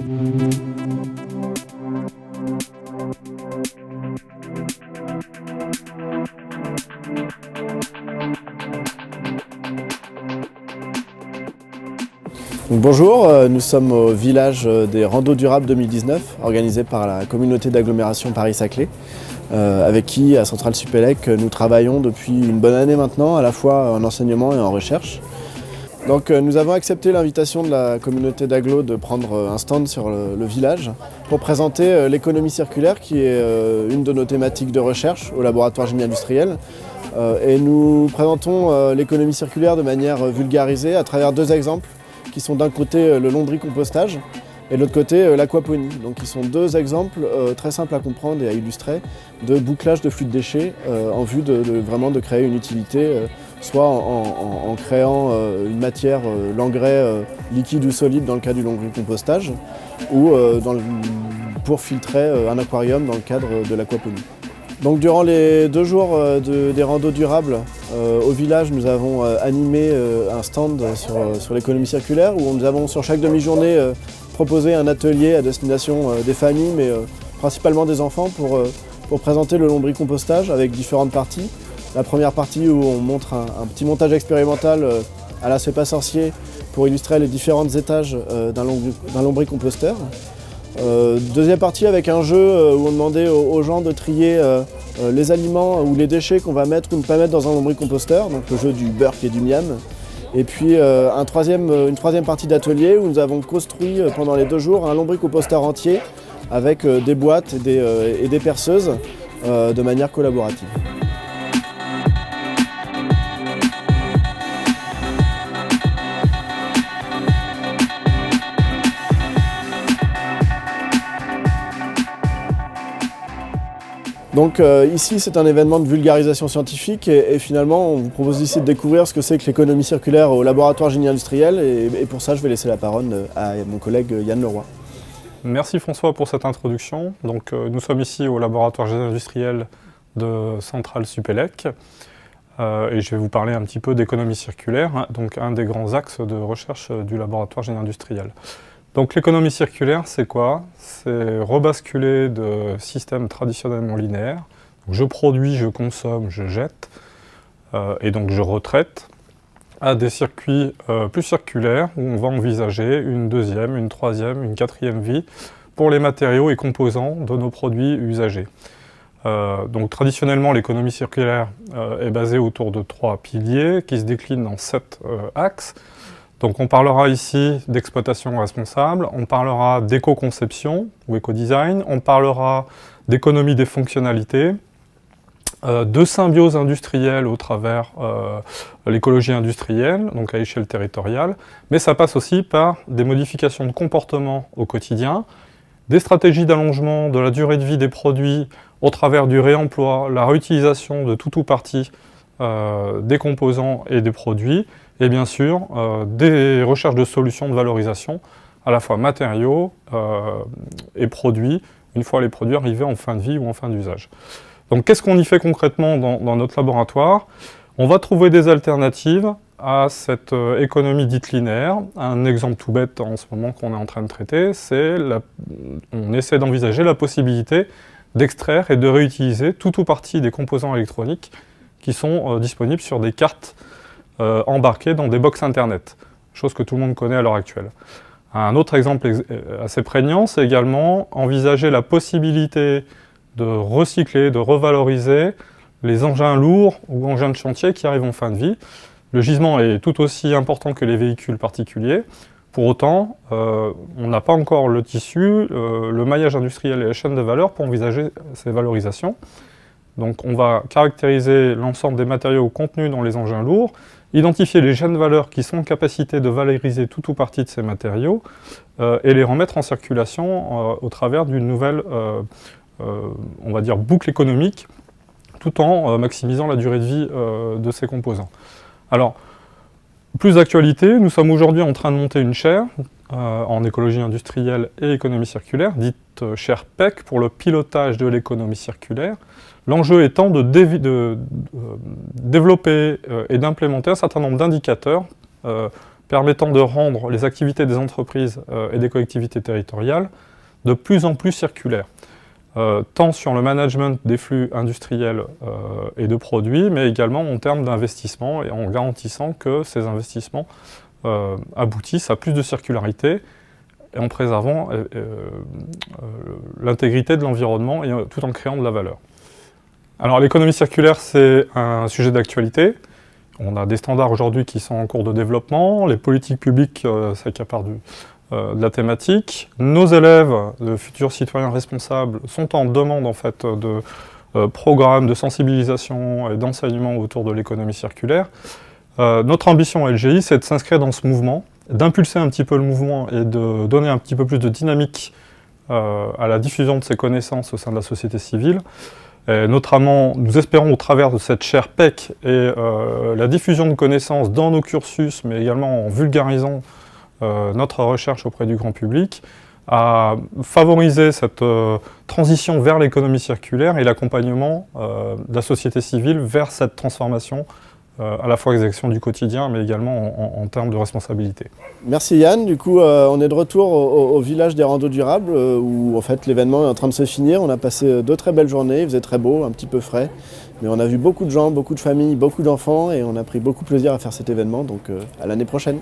Donc bonjour, nous sommes au village des Randos Durables 2019, organisé par la communauté d'agglomération Paris-Saclay, avec qui, à Centrale Supélec, nous travaillons depuis une bonne année maintenant, à la fois en enseignement et en recherche. Donc nous avons accepté l'invitation de la communauté d'agglo de prendre un stand sur le village pour présenter l'économie circulaire, qui est une de nos thématiques de recherche au laboratoire génie industriel. Et nous présentons l'économie circulaire de manière vulgarisée à travers deux exemples, qui sont d'un côté le lombricompostage et de l'autre côté l'aquaponie. Donc qui sont deux exemples très simples à comprendre et à illustrer de bouclage de flux de déchets en vue vraiment de créer une utilité, soit en créant une matière, l'engrais liquide ou solide dans le cas du lombricompostage, ou pour filtrer un aquarium dans le cadre de l'aquaponie. Donc durant les 2 jours des randos durables au village, nous avons animé un stand sur l'économie circulaire où nous avons sur chaque demi-journée proposé un atelier à destination des familles, mais principalement des enfants pour présenter le lombricompostage avec différentes parties. La première partie où on montre un petit montage expérimental à la C'est pas sorcier pour illustrer les différents étages d'un lombricomposteur. Deuxième partie avec un jeu où on demandait aux gens de trier les aliments ou les déchets qu'on va mettre ou ne pas mettre dans un lombricomposteur, donc le jeu du burk et du miam. Et puis une troisième partie d'atelier où nous avons construit pendant les 2 jours un lombricomposteur entier avec des boîtes et des perceuses de manière collaborative. Donc ici c'est un événement de vulgarisation scientifique et finalement on vous propose ici de découvrir ce que c'est que l'économie circulaire au laboratoire génie industriel et pour ça je vais laisser la parole à mon collègue Yann Leroy. Merci François pour cette introduction. Donc nous sommes ici au laboratoire génie industriel de Centrale Supélec et je vais vous parler un petit peu d'économie circulaire, donc un des grands axes de recherche du laboratoire génie industriel. Donc l'économie circulaire, c'est quoi? C'est rebasculer de systèmes traditionnellement linéaires. Donc, je produis, je consomme, je jette, et donc je retraite, à des circuits plus circulaires où on va envisager une deuxième, une troisième, une quatrième vie pour les matériaux et composants de nos produits usagés. Donc traditionnellement, l'économie circulaire est basée autour de 3 piliers qui se déclinent en 7 axes. Donc on parlera ici d'exploitation responsable, on parlera d'éco-conception ou éco-design, on parlera d'économie des fonctionnalités, de symbiose industrielle au travers l'écologie industrielle, donc à échelle territoriale, mais ça passe aussi par des modifications de comportement au quotidien, des stratégies d'allongement de la durée de vie des produits au travers du réemploi, la réutilisation de tout ou partie des composants et des produits, et bien sûr des recherches de solutions de valorisation, à la fois matériaux et produits, une fois les produits arrivés en fin de vie ou en fin d'usage. Donc qu'est-ce qu'on y fait concrètement dans notre laboratoire? On va trouver des alternatives à cette économie dite linéaire. Un exemple tout bête en ce moment qu'on est en train de traiter, c'est on essaie d'envisager la possibilité d'extraire et de réutiliser tout ou partie des composants électroniques qui sont disponibles sur des cartes embarquées dans des box internet, chose que tout le monde connaît à l'heure actuelle. Un autre exemple assez prégnant, c'est également envisager la possibilité de recycler, de revaloriser les engins lourds ou engins de chantier qui arrivent en fin de vie. Le gisement est tout aussi important que les véhicules particuliers. Pour autant, on n'a pas encore le tissu, le maillage industriel et la chaîne de valeur pour envisager ces valorisations. Donc on va caractériser l'ensemble des matériaux contenus dans les engins lourds, identifier les chaînes de valeur qui sont en capacité de valoriser tout ou partie de ces matériaux et les remettre en circulation au travers d'une nouvelle, on va dire, boucle économique, tout en maximisant la durée de vie de ces composants. Alors, plus d'actualité, nous sommes aujourd'hui en train de monter une chaire en écologie industrielle et économie circulaire, dite chaire PEC pour le pilotage de l'économie circulaire. L'enjeu étant de développer et d'implémenter un certain nombre d'indicateurs permettant de rendre les activités des entreprises et des collectivités territoriales de plus en plus circulaires, tant sur le management des flux industriels et de produits, mais également en termes d'investissement et en garantissant que ces investissements aboutissent à plus de circularité et en préservant l'intégrité de l'environnement et tout en créant de la valeur. Alors l'économie circulaire, c'est un sujet d'actualité. On a des standards aujourd'hui qui sont en cours de développement, les politiques publiques s'accaparent de la thématique. Nos élèves, de futurs citoyens responsables, sont en demande en fait de programmes de sensibilisation et d'enseignement autour de l'économie circulaire. Notre ambition à LGI, c'est de s'inscrire dans ce mouvement, d'impulser un petit peu le mouvement et de donner un petit peu plus de dynamique à la diffusion de ces connaissances au sein de la société civile. Et notamment, nous espérons au travers de cette chaire PEC et la diffusion de connaissances dans nos cursus, mais également en vulgarisant notre recherche auprès du grand public, à favoriser cette transition vers l'économie circulaire et l'accompagnement de la société civile vers cette transformation à la fois des actions du quotidien, mais également en termes de responsabilité. Merci Yann. Du coup, on est de retour au village des randos durables où en fait l'événement est en train de se finir. On a passé 2 très belles journées, il faisait très beau, un petit peu frais, mais on a vu beaucoup de gens, beaucoup de familles, beaucoup d'enfants et on a pris beaucoup de plaisir à faire cet événement. Donc à l'année prochaine.